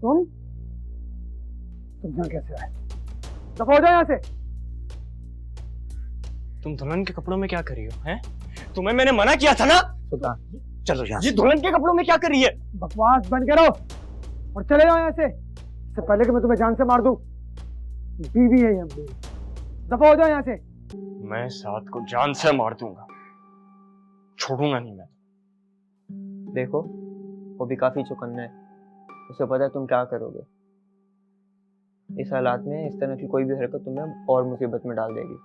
तुम यहाँ कैसे आए? दफा हो जाओ यहाँ से। तुम दुल्हन के कपड़ों में क्या कर रही हो हैं? तुम्हें मैंने मना किया था ना। सुल्तान, चलो यहाँ। ये दुल्हन के कपड़ों में क्या कर रही है? बकवास बंद करो और चले जाओ यहाँ से, इससे पहले कि मैं तुम्हें जान से मार दूं। बीवी है ये मेरी, दफा हो जाओ यहाँ से। मैं साथ को जान से मार दूंगा, छोड़ूंगा नहीं मैं। देखो वो भी काफी चौकन्ना है, उसे पता है तुम क्या करोगे। इस हालात में इस तरह की कोई भी हरकत तुम्हें और मुसीबत में डाल देगी।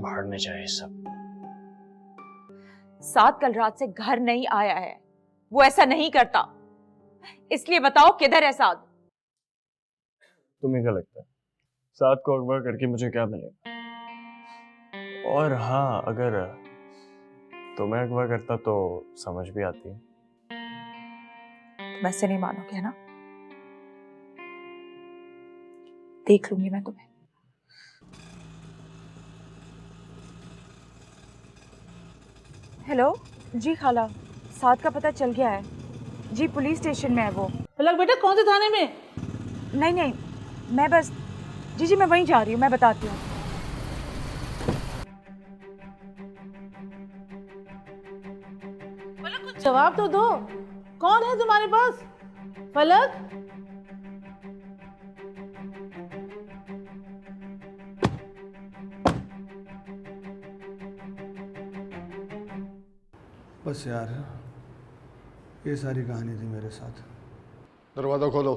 भाड़ने जाए सब। साथ कल रात से घर नहीं आया है, वो ऐसा नहीं करता, इसलिए बताओ किधर है साथ? तुम्हें क्या लगता है साथ को अगवा करके मुझे क्या मिलेगा? और हाँ, अगर तुम्हें अगवा करता तो समझ भी आती है। वैसे नहीं मानोगे ना? देख लूंगी मैं तुम्हें। हेलो जी खाला, साथ का पता चल गया है जी, पुलिस स्टेशन में है वो। पलक बेटा कौन से थाने में? नहीं नहीं, मैं बस जी मैं वहीं जा रही हूँ, मैं बताती हूँ। पलक कुछ जवाब तो दो, कौन है तुम्हारे पास? पलक बस यार, ये सारी कहानी थी मेरे साथ। दरवाजा खोलो।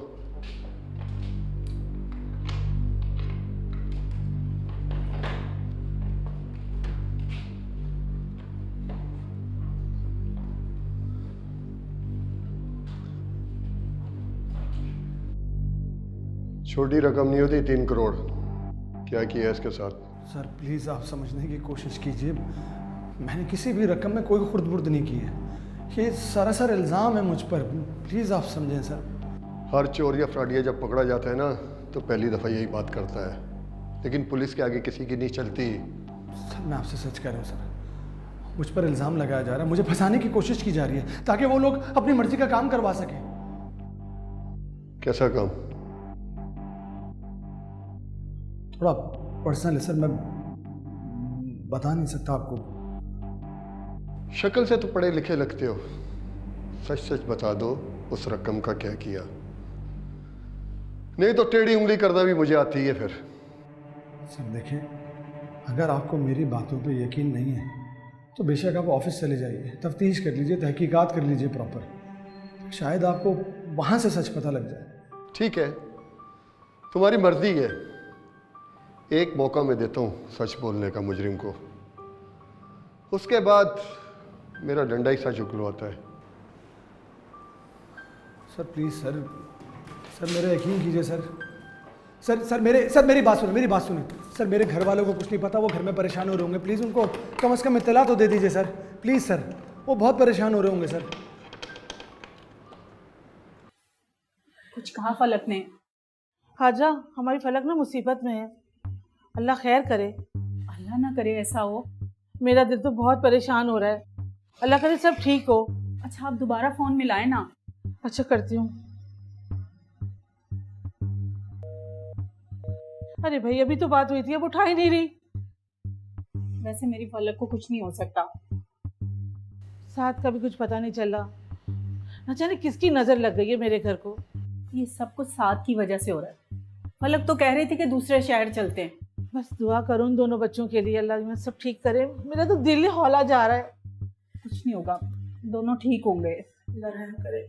छोटी रकम नहीं होती 3 करोड़। क्या किया इसके साथ? सर प्लीज़ आप समझने की कोशिश कीजिए, मैंने किसी भी रकम में कोई खुर्द बुर्द नहीं की है। ये सरासर इल्ज़ाम है मुझ पर, प्लीज़ आप समझें सर। हर चोर या फ्रॉडिया जब पकड़ा जाता है ना तो पहली दफ़ा यही बात करता है, लेकिन पुलिस के आगे किसी की नहीं चलती। सर मैं आपसे सच कह रहा हूँ सर, मुझ पर इल्ज़ाम लगाया जा रहा है, मुझे फंसाने की कोशिश की जा रही है ताकि वो लोग अपनी मर्जी का काम करवा सकें। कैसा काम? थोड़ा पर्सनल है सर, मैं बता नहीं सकता आपको। शक्ल से तो पढ़े लिखे लगते हो, सच सच बता दो उस रकम का क्या किया, नहीं तो टेढ़ी उंगली करना भी मुझे आती है फिर। सर देखें, अगर आपको मेरी बातों पे यकीन नहीं है तो बेशक आप ऑफिस चले जाइए, तफ्तीश कर लीजिए, तहकीकात कर लीजिए प्रॉपर, शायद आपको वहाँ से सच पता लग जाए। ठीक है, तुम्हारी मर्जी है। एक मौका मैं देता हूँ सच बोलने का मुजरिम को, उसके बाद मेरा डंडा ही सच उगलवाता है। सर प्लीज़ सर, सर मेरा यकीन कीजिए सर। सर मेरी बात सुने। सर मेरे घर वालों को कुछ नहीं पता, वो घर में परेशान हो रहे होंगे, प्लीज़ उनको कम से कम इत्तला तो दे दीजिए सर, प्लीज़ सर, वो बहुत परेशान हो रहे होंगे सर। कुछ कहा फलक ने? हाजा हमारी फलक ना मुसीबत में है, अल्लाह खैर करे। अल्लाह ना करे ऐसा हो। मेरा दिल तो बहुत परेशान हो रहा है, अल्लाह करे सब ठीक हो। अच्छा आप दोबारा फोन मिलाए ना। अच्छा करती हूँ। अरे भाई अभी तो बात हुई थी, अब उठा ही नहीं रही। वैसे मेरी फलक को कुछ नहीं हो सकता। साथ का भी कुछ पता नहीं चल रहा, न जाने किसकी नजर लग गई है मेरे घर को। ये सब कुछ साथ की वजह से हो रहा है। फलक तो कह रही थी कि दूसरे शहर चलते हैं। बस दुआ करो उन दोनों बच्चों के लिए, अल्लाह सब ठीक करे। मेरा तो दिल ही हौला जा रहा है। कुछ नहीं होगा, दोनों ठीक होंगे। अल्लाह रहम करे।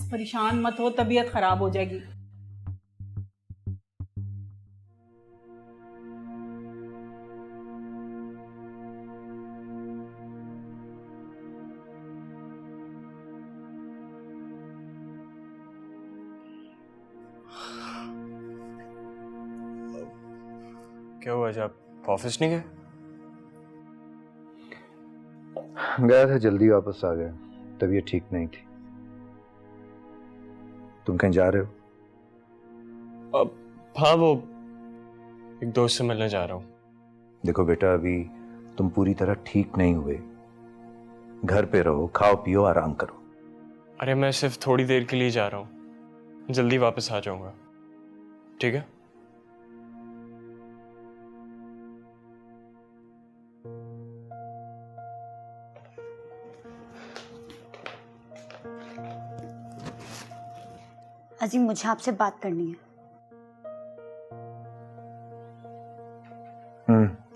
परेशान मत हो, तबीयत खराब हो जाएगी। क्या हुआ, जब ऑफिस नहीं गए? गया था, जल्दी वापस आ गया, तबीयत ठीक नहीं थी। तुम कहीं जा रहे हो? अब हाँ, वो एक दोस्त से मिलने जा रहा हूँ। देखो बेटा, अभी तुम पूरी तरह ठीक नहीं हुए, घर पे रहो, खाओ पियो, आराम करो। अरे मैं सिर्फ थोड़ी देर के लिए जा रहा हूँ, जल्दी वापस आ जाऊंगा, ठीक है? अजीम, मुझे आपसे बात करनी है।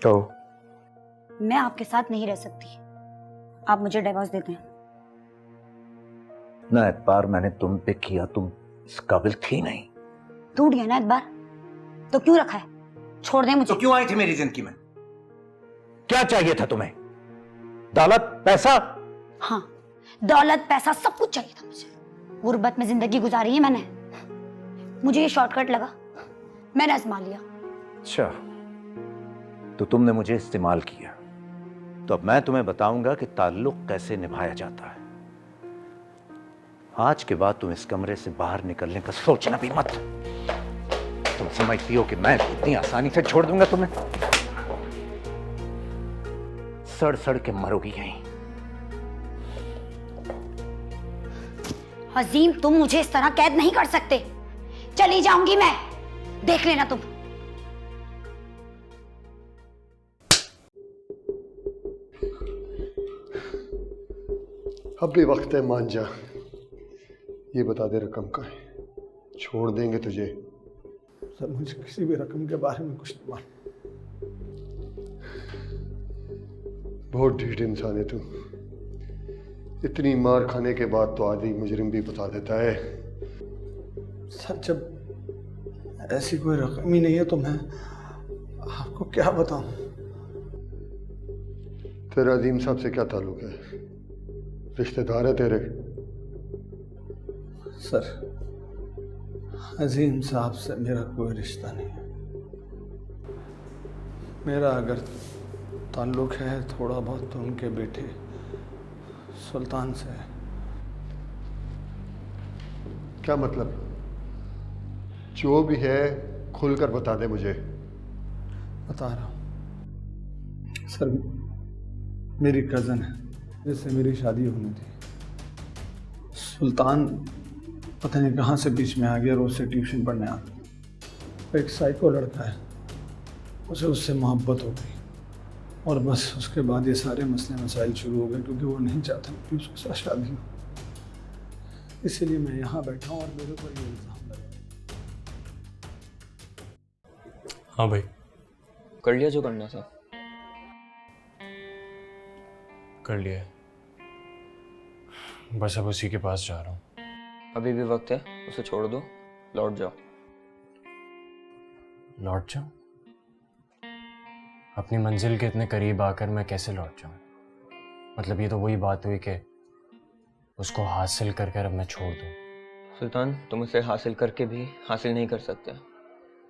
तो मैं आपके साथ नहीं रह सकती। आप मुझे डिवोर्स दे दें। ना एतबार मैंने तुम पे किया, तुम इस काबिल थी नहीं। टूट गया ना एतबार, तो क्यों रखा है? छोड़ दें मुझे। तो क्यों आई थी मेरी जिंदगी में? क्या चाहिए था तुम्हें? दौलत, पैसा? हाँ, दौलत पैसा सब कुछ चाहिए था मुझे। गुर्बत में जिंदगी गुजारी है मैंने, मुझे ये शॉर्टकट लगा, मैंने आजमा लिया। अच्छा, तो तुमने मुझे इस्तेमाल किया, तो अब मैं तुम्हें बताऊंगा कि ताल्लुक कैसे निभाया जाता है। आज के बाद तुम इस कमरे से बाहर निकलने का सोचना भी मत। तुम समझती हो कि मैं इतनी आसानी से छोड़ दूंगा तुम्हें? सड़ सड़ के मरोगी यहीं। अजीम, तुम मुझे इस तरह कैद नहीं कर सकते। चली जाऊंगी मैं, देख लेना तुम। अब भी वक्त है, मान जा। ये बता दे रकम का है, छोड़ देंगे तुझे। सर मुझे किसी भी रकम के बारे में कुछ नहीं मालूम। बहुत ढीठ इंसान है तू। इतनी मार खाने के बाद तो आदि मुजरिम भी बता देता है। सर जब ऐसी कोई रकम ही नहीं है तो मैं आपको क्या बताऊं? तेरा अजीम साहब से क्या ताल्लुक है? रिश्तेदार है तेरे? सर, अजीम साहब से मेरा कोई रिश्ता नहीं है। मेरा अगर ताल्लुक है थोड़ा बहुत तो उनके बेटे सुल्तान से है। क्या मतलब? जो भी है खुलकर बता दे मुझे। बता रहा हूँ सर, मेरी कज़न है जिससे मेरी शादी होनी थी। सुल्तान पता नहीं कहाँ से बीच में आ गया, रोज से ट्यूशन पढ़ने आता। एक साइको लड़का है, उसे उससे मोहब्बत हो गई और बस उसके बाद ये सारे मसले मसाइल शुरू हो गए, क्योंकि वो नहीं चाहता कि उसके साथ शादी हो। इसीलिए मैं यहाँ बैठा हूँ और मेरे ऊपर ये इल्ज़ाम लगा। हाँ भाई, कर लिया जो करना था? कर लिया है। बस अब उसी के पास जा रहा हूँ। अभी भी वक्त है, उसे छोड़ दो, लौट जाओ। लौट जाऊँ? अपनी मंजिल के इतने करीब आकर मैं कैसे लौट जाऊँ? मतलब ये तो वही बात हुई कि उसको हासिल कर अब मैं छोड़ दूँ। सुल्तान, तुम उसे हासिल करके भी हासिल नहीं कर सकते।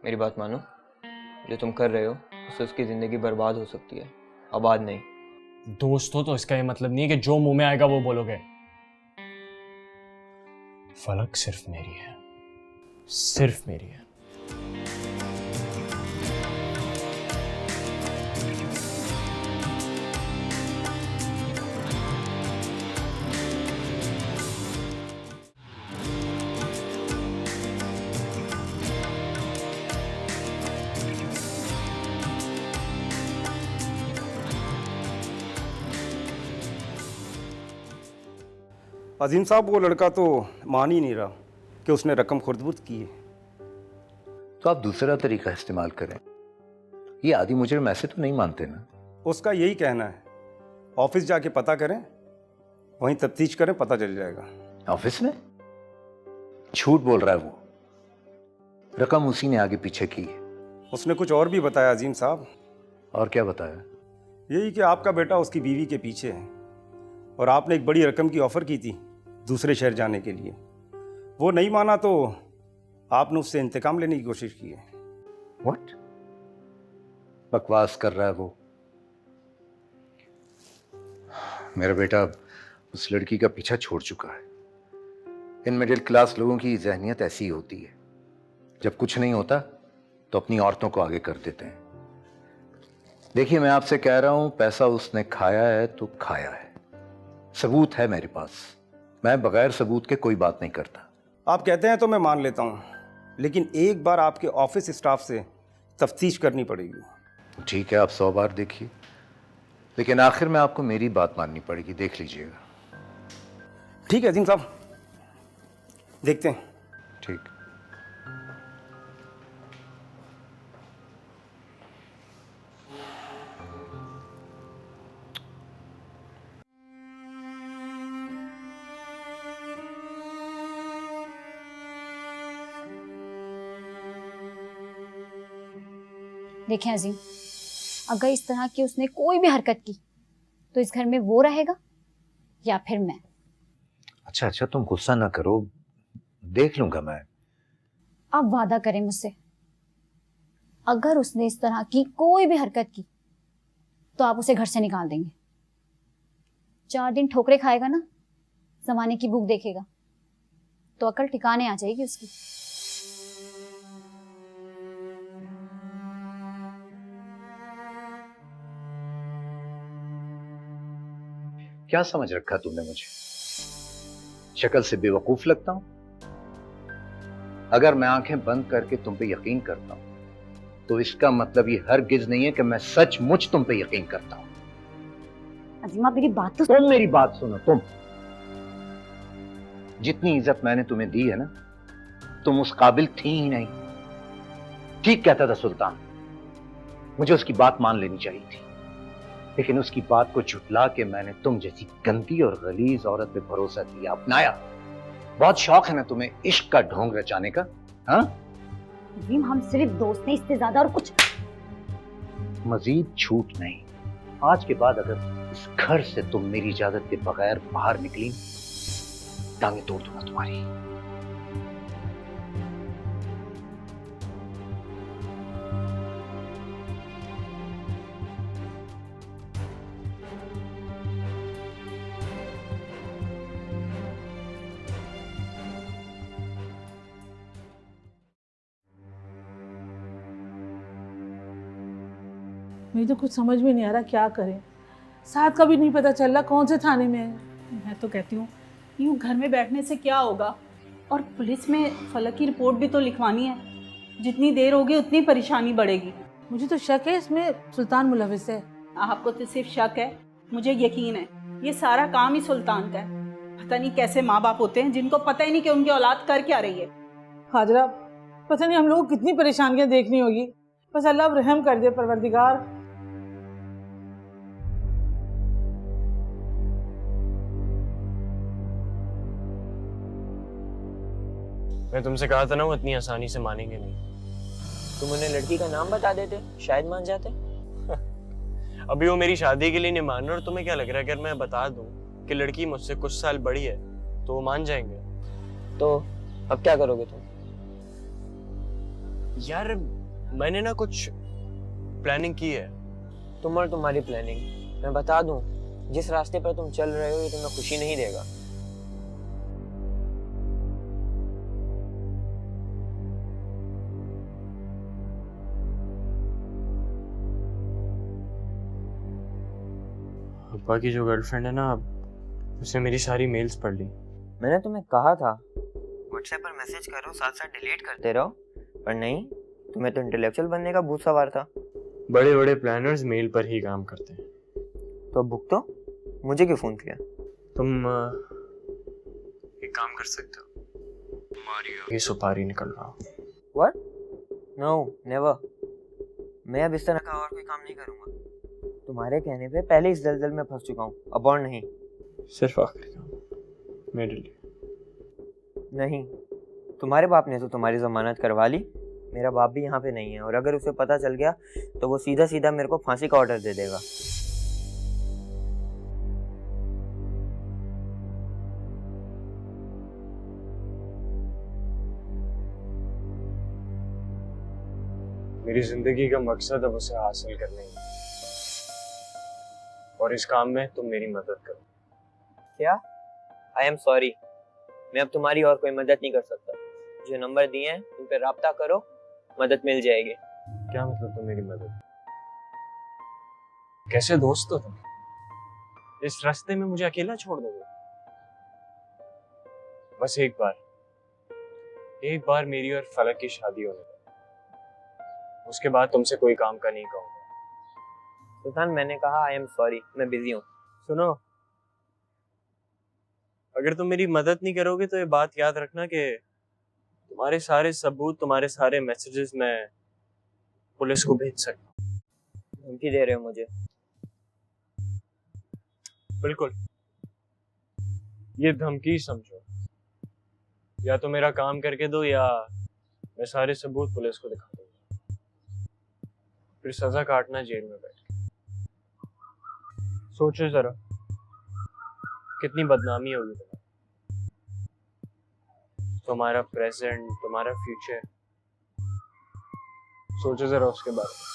मेरी बात मानो, जो तुम कर रहे हो उससे उसकी ज़िंदगी बर्बाद हो सकती है, आबाद नहीं। दोस्त हो तो इसका ये मतलब नहीं है कि जो मुंह में आएगा वो बोलोगे। फलक सिर्फ मेरी है, सिर्फ मेरी है। अजीम साहब, वो लड़का तो मान ही नहीं रहा कि उसने रकम खुर्द-बुर्द की है। तो आप दूसरा तरीका इस्तेमाल करें। ये आदि मुजरिम ऐसे तो नहीं मानते ना? उसका यही कहना है, ऑफिस जाके पता करें, वहीं तफ्तीश करें, पता चल जाएगा। ऑफिस में? झूठ बोल रहा है वो। रकम उसी ने आगे पीछे की। उसने कुछ और भी बताया अजीम साहब। और क्या बताया? यही कि आपका बेटा उसकी बीवी के पीछे है और आपने एक बड़ी रकम की ऑफ़र की थी दूसरे शहर जाने के लिए। वो नहीं माना तो आपने उससे इंतकाम लेने की कोशिश की है। व्हाट? बकवास कर रहा है वो। मेरा बेटा उस लड़की का पीछा छोड़ चुका है। इन मिडिल क्लास लोगों की ज़हनियत ऐसी ही होती है, जब कुछ नहीं होता तो अपनी औरतों को आगे कर देते हैं। देखिए, मैं आपसे कह रहा हूं, पैसा उसने खाया है तो खाया है, सबूत है मेरे पास। मैं बगैर सबूत के कोई बात नहीं करता। आप कहते हैं तो मैं मान लेता हूँ, लेकिन एक बार आपके ऑफिस स्टाफ से तफ्तीश करनी पड़ेगी। ठीक है, आप 100 बार देखिए, लेकिन आखिर में आपको मेरी बात माननी पड़ेगी, देख लीजिएगा। ठीक है अजीम साहब, देखते हैं। ठीक। देखें अजीम, अगर इस तरह की उसने कोई भी हरकत की तो इस घर में वो रहेगा या फिर मैं। अच्छा अच्छा, तुम गुस्सा ना करो, देख लूंगा मैं। आप वादा करें मुझसे, अगर उसने इस तरह की कोई भी हरकत की तो आप उसे घर से निकाल देंगे। 4 दिन ठोकरे खाएगा ना, जमाने की भूख देखेगा, तो अकल ठिकाने आ जाएगी उसकी। क्या समझ रखा तुमने मुझे? शक्ल से बेवकूफ लगता हूं? अगर मैं आंखें बंद करके तुम पे यकीन करता हूं तो इसका मतलब ये हरगिज नहीं है कि मैं सचमुच तुम पे यकीन करता हूं। अजीमा मेरी बात तो तुम मेरी बात सुनो। तुम जितनी इज्जत मैंने तुम्हें दी है ना, तुम उस काबिल थी ही नहीं। ठीक कहता था सुल्तान, मुझे उसकी बात मान लेनी चाहिए थी, लेकिन उसकी बात को झुटला के मैंने तुम जैसी गंदी और गलीज औरत पे भरोसा किया, अपनाया। बहुत शौक है ना तुम्हें इश्क का ढोंग रचाने का? हाँ, हम सिर्फ दोस्त हैं, इससे ज्यादा और कुछ। मजीद छूट नहीं। आज के बाद अगर इस घर से तुम मेरी इजाजत के बगैर बाहर निकली, टांगे तोड़ दूंगा तुम्हारी। मुझे तो कुछ समझ में नहीं आ रहा क्या करें। साथ का भी नहीं पता चल रहा कौन से थाने में है। मैं तो कहती हूँ यूँ घर में बैठने से क्या होगा, और पुलिस में फलक की रिपोर्ट भी तो लिखवानी है। जितनी देर होगी उतनी परेशानी बढ़ेगी। मुझे तो शक है इसमें सुल्तान मुलविस है। आपको तो सिर्फ शक है, मुझे यकीन है ये सारा काम ही सुल्तान का है। पता नहीं कैसे माँ बाप होते हैं जिनको पता ही नहीं कि उनकी औलाद कर क्या रही है। हाजरा, पता नहीं हम लोगों को कितनी परेशानियां देखनी होगी। बस अल्लाह अब रहम कर दे परवरदिगार। मैं तुमसे कहा था ना, वो इतनी आसानी से मानेंगे नहीं। तुम उन्हें लड़की का नाम बता देते, शायद मान जाते। अभी वो मेरी शादी के लिए नहीं मान रहे, और तुम्हें क्या लग रहा है अगर मैं बता दूं कि लड़की मुझसे कुछ साल बड़ी है तो वो मान जाएंगे? तो अब क्या करोगे तुम? यार मैंने ना कुछ प्लानिंग की है। तुम और तुम्हारी प्लानिंग, मैं बता दूं, जिस रास्ते पर तुम चल रहे हो ये तुम्हें खुशी नहीं देगा। अब्बा की जो गर्लफ्रेंड है ना, उसने मेरी सारी मेल्स पढ़ ली। मैंने तुम्हें कहा था व्हाट्सएप पर मैसेज करो, साथ साथ डिलीट करते रहो, पर नहीं, तुम्हें तो इंटेलेक्चुअल बनने का भूत सवार था। बड़े बड़े प्लानर्स मेल पर ही काम करते हैं। तो भुगतो, मुझे क्यों फोन किया? तुम एक काम कर सकते हो, तुम्हारी ये सुपारी निकल रहा। व्हाट? No, never. मैं अब इस तरह का और कोई काम नहीं करूंगा। तुम्हारे कहने पे पहले इस दलदल में फंस चुका हूँ, अब और नहीं। सिर्फ आखिरी काम मेरे लिए। नहीं, तुम्हारे बाप ने तो तुम्हारी जमानत करवा ली। मेरा बाप भी यहाँ पे नहीं है, और अगर उसे पता चल गया तो वो सीधा सीधा मेरे को फांसी का ऑर्डर दे देगा। मेरी जिंदगी का मकसद अब उसे हासिल करना ही है, और इस काम में तुम मेरी मदद करो। क्या? आई एम सॉरी, मैं अब तुम्हारी और कोई मदद नहीं कर सकता। जो नंबर दिए हैं उन पर राब्ता करो, मदद मिल जाएगी। क्या मतलब तुम मेरी मदद? कैसे दोस्त हो तुम? इस रास्ते में मुझे अकेला छोड़ दोगे? बस एक बार मेरी और फलक की शादी होने दो। उसके बाद तुमसे कोई काम का नहीं कहूंगा। सुल्तान, मैंने कहा आई एम सॉरी, मैं बिजी हूँ। सुनो, अगर तुम मेरी मदद नहीं करोगे तो ये बात याद रखना कि तुम्हारे सारे सबूत, तुम्हारे सारे मैसेजेस मैं पुलिस को भेज सकता हूँ। धमकी दे रहे हो मुझे? बिल्कुल, ये धमकी समझो। या तो मेरा काम करके दो या मैं सारे सबूत पुलिस को दिखा दूंगा, फिर सजा काटना जेल में बैठ के। सोचो जरा कितनी बदनामी होगी तुम्हारा प्रेजेंट, तुम्हारा फ्यूचर। सोचो जरा उसके बारे में।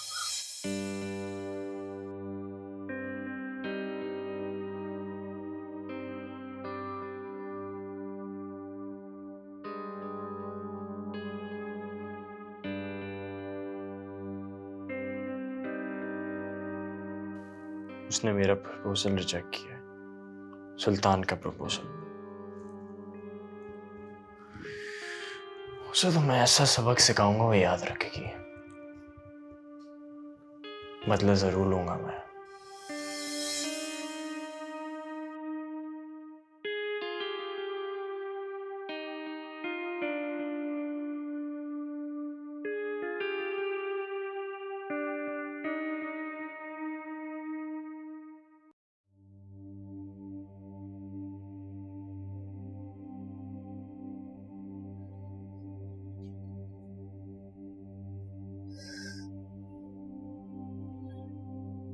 उसने मेरा प्रपोजल रिजेक्ट किया है, सुल्तान का प्रपोजल। उसे तो मैं ऐसा सबक सिखाऊंगा वो याद रखेगी। बदला जरूर लूंगा मैं।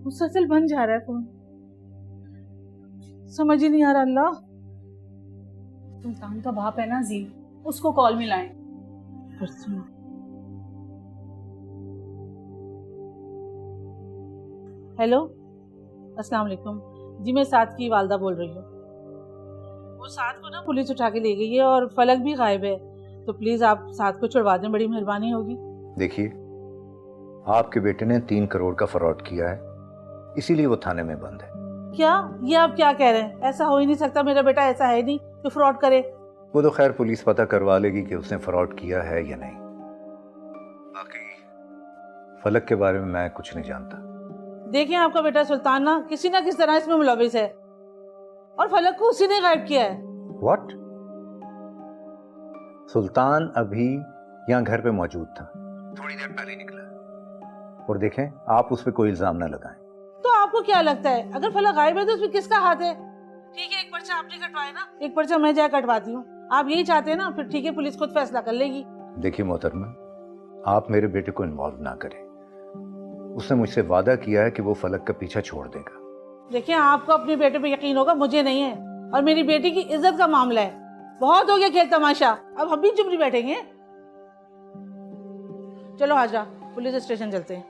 मुसलसल बन जा रहा है फोन, समझ ही नहीं आ रहा। अल्लाह, सुल्तान का बाप है ना जी, उसको कॉल मिलाएं। हेलो, अस्सलाम वालेकुम जी, मैं साद की वालदा बोल रही हूँ। वो साद को ना पुलिस उठा के ले गई है और फलक भी गायब है, तो प्लीज आप साद को छुड़वा दें, बड़ी मेहरबानी होगी। देखिए, आपके बेटे ने 3 करोड़ का फ्रॉड किया है, इसीलिए वो थाने में बंद है। क्या ये आप क्या कह रहे हैं? ऐसा हो ही नहीं सकता, मेरा बेटा ऐसा है नहीं कि फ्रॉड करे। वो तो खैर पुलिस पता करवा लेगी कि उसने फ्रॉड किया है या नहीं। बाकी फलक के बारे में मैं कुछ नहीं जानता। देखिए, आपका बेटा सुल्तान ना किस तरह इसमें मुलविस है और फलक को उसी ने गायब किया है। व्हाट? सुल्तान अभी यहाँ घर पे मौजूद था, थोड़ी देर पहले निकला। और देखें, आप उस पर कोई इल्जाम ना लगाएं। तो आपको क्या लगता है, अगर फलक गायब है तो उसमें किसका हाथ है? ठीक है, एक पर्चा आपने कटवाया ना, एक पर्चा मैं जाकर कटवाती हूँ। आप यही चाहते हैं ना, फिर ठीक है, पुलिस खुद फैसला कर लेगी। देखिए मोहतरमा, आप मेरे बेटे को इन्वॉल्व ना करें। उसने मुझसे वादा किया है कि वो फलक का पीछा छोड़ देगा। देखिए, आपको अपने बेटे पे यकीन होगा, मुझे नहीं है। और मेरी बेटी की इज्जत का मामला है। बहुत हो गया खेल तमाशा, अब हम भी चुप नहीं बैठेंगे। चलो हाजरा, पुलिस स्टेशन चलते हैं।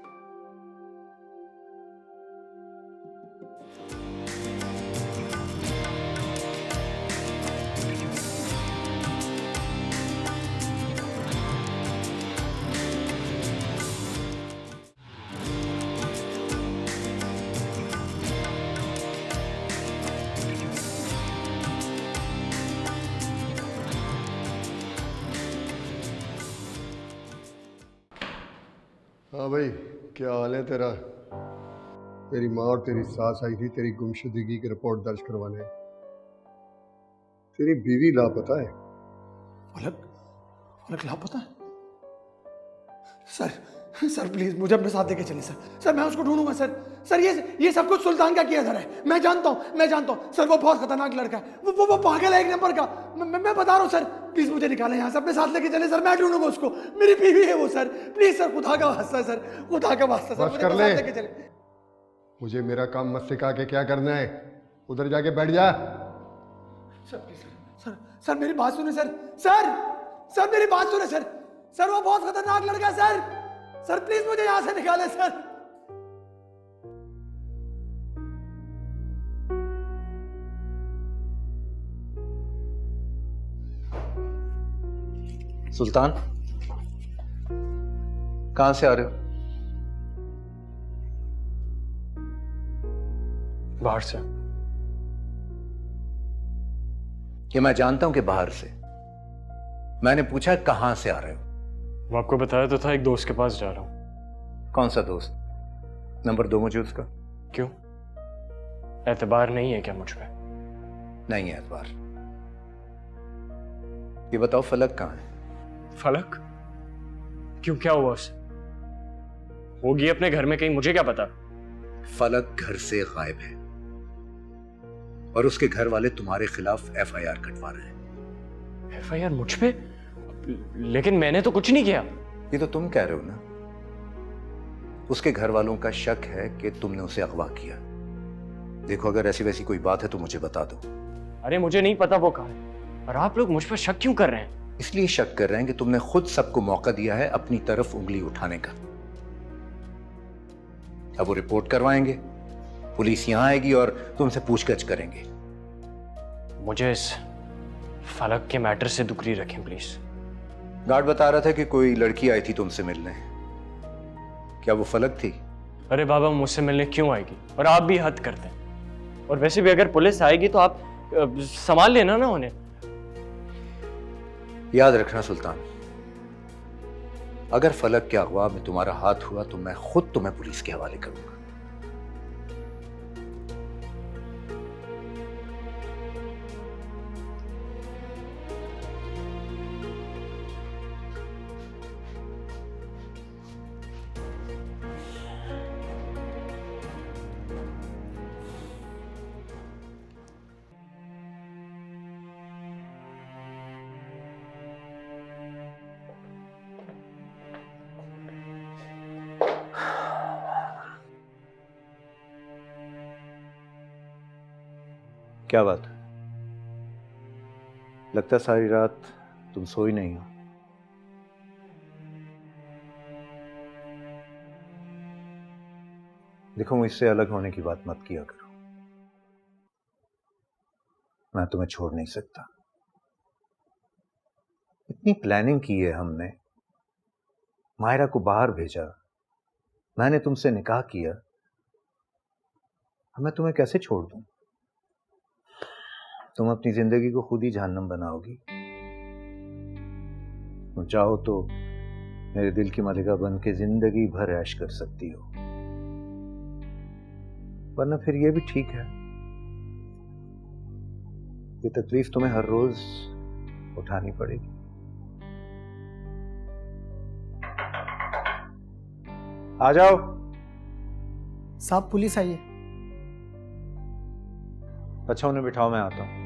हाँ भाई, क्या हाल है तेरा? तेरी माँ और तेरी सास आई थी तेरी गुमशुदगी की रिपोर्ट दर्ज करवाने। तेरी बीवी लापता है। फलक लापता है? सर प्लीज मुझे अपने साथ देके चलिए सर। मैं उसको ढूंढूंगा सर। ये सब कुछ सुल्तान का किया धरा है। मैं जानता हूँ सर, वो बहुत खतरनाक लड़का है। वो पागल है एक नंबर का। मैं बता रहा हूँ सर, प्लीज मुझे निकालें यहाँ से, अपने साथ लेके चले सर। मैं ढूंढूंगा उसको, मेरी बीवी है वो सर। प्लीज सर, खुदा का वास्ता सर, खुदा का वास्ता सर, बस कर ले। मुझे मेरा काम मत सिखा के क्या करना है, उधर जाके बैठ जा। सर मेरी बात सुने सर मेरी बात सुने सर, वो बहुत खतरनाक लड़का है सर, प्लीज मुझे यहां से निकाले सर। सुल्तान, कहां से आ रहे हो? बाहर से। ये मैं जानता हूं कि बाहर से, मैंने पूछा कहां से आ रहे हो? वो आपको बताया तो था, एक दोस्त के पास जा रहा हूँ। कौन सा दोस्त? नंबर दो मुझे उसका। क्यों, एतबार नहीं है क्या मुझ पे? नहीं है एतबार। ये बताओ फलक कहाँ है? फलक? क्यों, क्या हुआ उसे? होगी अपने घर में कहीं, मुझे क्या पता। फलक घर से गायब है और उसके घर वाले तुम्हारे खिलाफ FIR कटवा रहे हैं। FIR मुझ पे? लेकिन मैंने तो कुछ नहीं किया। ये तो तुम कह रहे हो ना। उसके घर वालों का शक है कि तुमने उसे अगवा किया। देखो अगर ऐसी वैसी कोई बात है तो मुझे बता दो। अरे मुझे नहीं पता वो कहाँ है, और आप लोग मुझ पर शक क्यों कर रहे हैं? इसलिए शक कर रहे हैं कि तुमने खुद सबको मौका दिया है अपनी तरफ उंगली उठाने का। अब वो रिपोर्ट करवाएंगे, पुलिस यहां आएगी और तुमसे पूछगछ करेंगे। मुझे इस फलक के मैटर से दूरी रखें प्लीज। गार्ड बता रहा था कि कोई लड़की आई थी तुमसे मिलने। क्या वो फलक थी? अरे बाबा, मुझसे मिलने क्यों आएगी? और आप भी हद करते हैं। और वैसे भी अगर पुलिस आएगी तो आप संभाल लेना ना उन्हें। याद रखना सुल्तान, अगर फलक के अगवा में तुम्हारा हाथ हुआ तो मैं खुद तुम्हें पुलिस के हवाले करूंगा। क्या बात है? लगता सारी रात तुम सोई नहीं हो। देखो मुझसे अलग होने की बात मत किया करो। मैं तुम्हें छोड़ नहीं सकता। इतनी प्लानिंग की है हमने, मायरा को बाहर भेजा, मैंने तुमसे निकाह किया, मैं तुम्हें कैसे छोड़ दूं? तुम अपनी जिंदगी को खुद ही जहन्नम बनाओगी। तुम चाहो तो मेरे दिल की मलिका बन के जिंदगी भर ऐश कर सकती हो, वरना फिर ये भी ठीक है। ये तकलीफ तुम्हें हर रोज उठानी पड़ेगी। आ जाओ। साहब पुलिस आई है। अच्छा उन्हें बिठाओ, मैं आता हूं।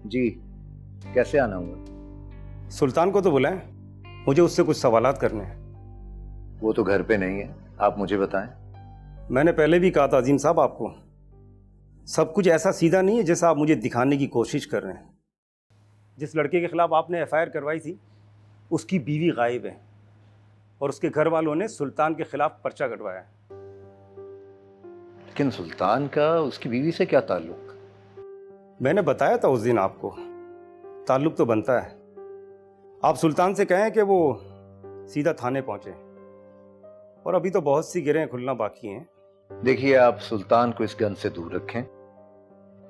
जी, कैसे आना हुआ? सुल्तान को तो बुलाएं, मुझे उससे कुछ सवालात करने हैं। वो तो घर पे नहीं है, आप मुझे बताएं। मैंने पहले भी कहा था अजीम साहब आपको, सब कुछ ऐसा सीधा नहीं है जैसा आप मुझे दिखाने की कोशिश कर रहे हैं। जिस लड़के के खिलाफ आपने FIR करवाई थी उसकी बीवी गायब है और उसके घर वालों ने सुल्तान के खिलाफ पर्चा कटवाया है। लेकिन सुल्तान का उसकी बीवी से क्या ताल्लुक? मैंने बताया था उस दिन आपको, ताल्लुक तो बनता है। आप सुल्तान से कहें कि वो सीधा थाने पहुंचे, और अभी तो बहुत सी गिरें खुलना बाकी हैं। देखिए आप सुल्तान को इस गन से दूर रखें,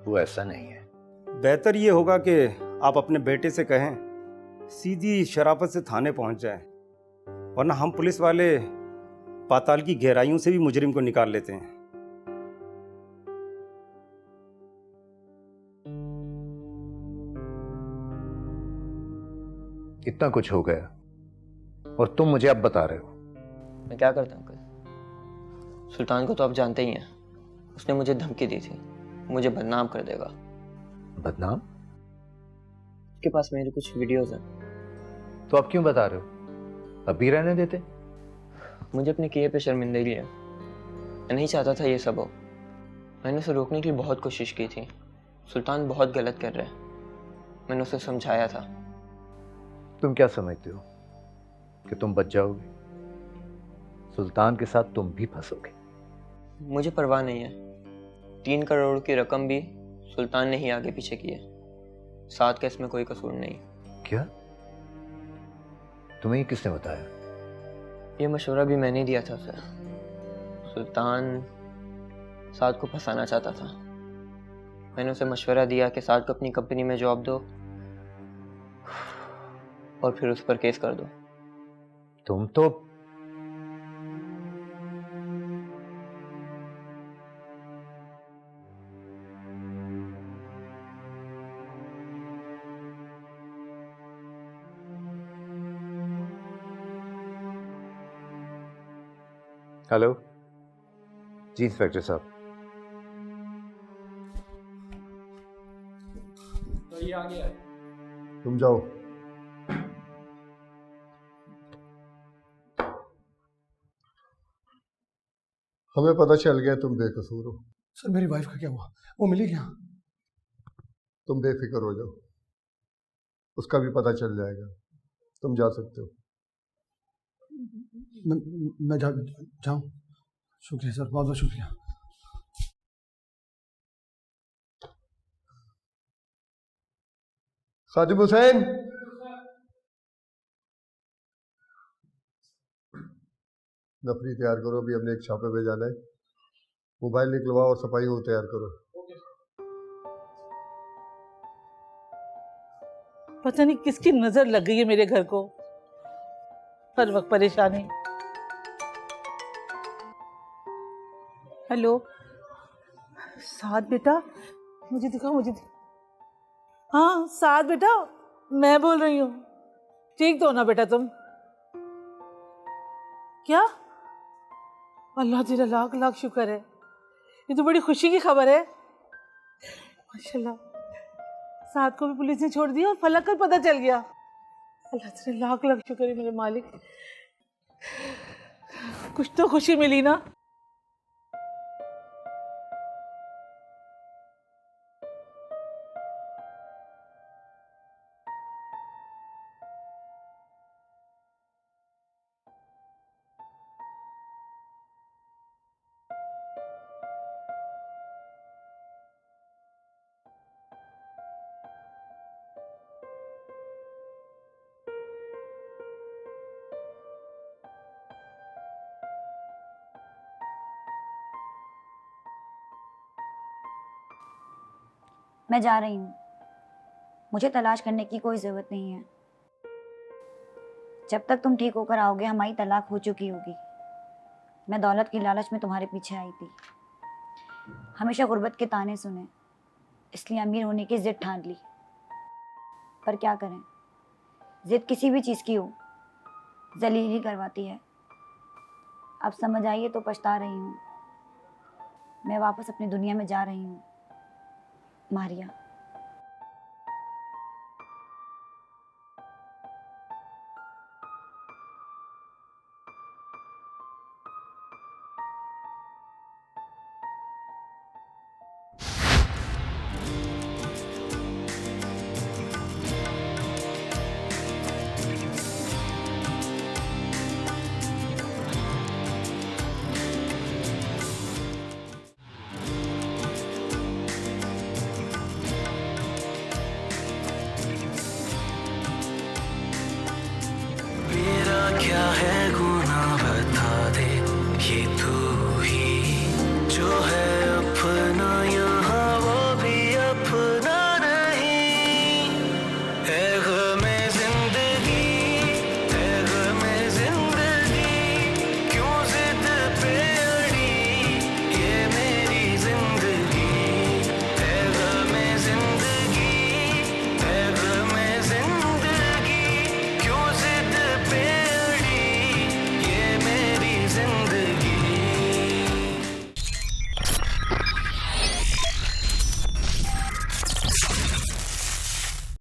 वो ऐसा नहीं है। बेहतर ये होगा कि आप अपने बेटे से कहें सीधी शराफत से थाने पहुंच जाए, वरना हम पुलिस वाले पाताल की गहराइयों से भी मुजरिम को निकाल लेते हैं। इतना कुछ हो गया और तुम मुझे अब बता रहे हो? मैं क्या करता अंकल, सुल्तान को तो आप जानते ही हैं, उसने मुझे धमकी दी थी, मुझे बदनाम कर देगा। बदनाम? उसके पास मेरे कुछ वीडियोस हैं। तो आप क्यों बता रहे हो? अब भी रहने देते? मुझे अपने किए पे शर्मिंदगी है, मैं नहीं चाहता था ये सब हो। मैंने उसे रोकने की बहुत कोशिश की थी। सुल्तान बहुत गलत कर रहा है, मैंने उसे समझाया था। तुम क्या समझते हो कि तुम बच जाओगे? सुल्तान के साथ तुम भी फंसोगे। मुझे परवाह नहीं है, 3 करोड़ की रकम भी सुल्तान ने ही आगे पीछे की है। साद का इसमें कोई कसूर नहीं। क्या? तुम्हें ये किसने बताया? ये मशवरा भी मैंने दिया था सर। सुल्तान साद को फंसाना चाहता था। मैंने उसे मशवरा दिया कि साद को अपनी कंपनी में जॉब दो और फिर उस पर केस कर दो। तुम तो हेलो जी इंस्पेक्टर साहब। तो ये आ गया है। तुम जाओ। हमें पता चल गया तुम बेकसूर हो। सर मेरी वाइफ का क्या हुआ? वो मिली क्या? तुम बेफिक्र हो जाओ, उसका भी पता चल जाएगा। तुम जा सकते हो। मैं जाऊं? शुक्रिया सर, बहुत बहुत शुक्रिया। खादिम हुसैन, नफरी तैयार करो, अभी हमने एक छापे पे जाना है। मोबाइल निकलवाओ और सफाई को तैयार करो। पता नहीं किसकी नजर लग गई है मेरे घर को, हर वक्त परेशानी। हेलो साद बेटा, मुझे दिखाओ, मुझे दिखाओ। हाँ साद बेटा, मैं बोल रही हूँ। ठीक तो हो ना बेटा तुम? क्या? अल्लाह तेरा लाख लाख शुक्र है, ये तो बड़ी खुशी की खबर है। माशाल्लाह, साद को भी पुलिस ने छोड़ दिया और फलक का पता चल गया। अल्लाह तेरा लाख लाख शुक्र है मेरे मालिक। कुछ तो खुशी मिली ना। मैं जा रही हूँ, मुझे तलाश करने की कोई ज़रूरत नहीं है। जब तक तुम ठीक होकर आओगे हमारी तलाक हो चुकी होगी। मैं दौलत की लालच में तुम्हारे पीछे आई थी, हमेशा गुर्बत के ताने सुने, इसलिए अमीर होने की जिद ठान ली। पर क्या करें, जिद किसी भी चीज़ की हो जलील ही करवाती है। अब समझ आइए तो पछता रही हूँ। मैं वापस अपनी दुनिया में जा रही हूँ मारिया।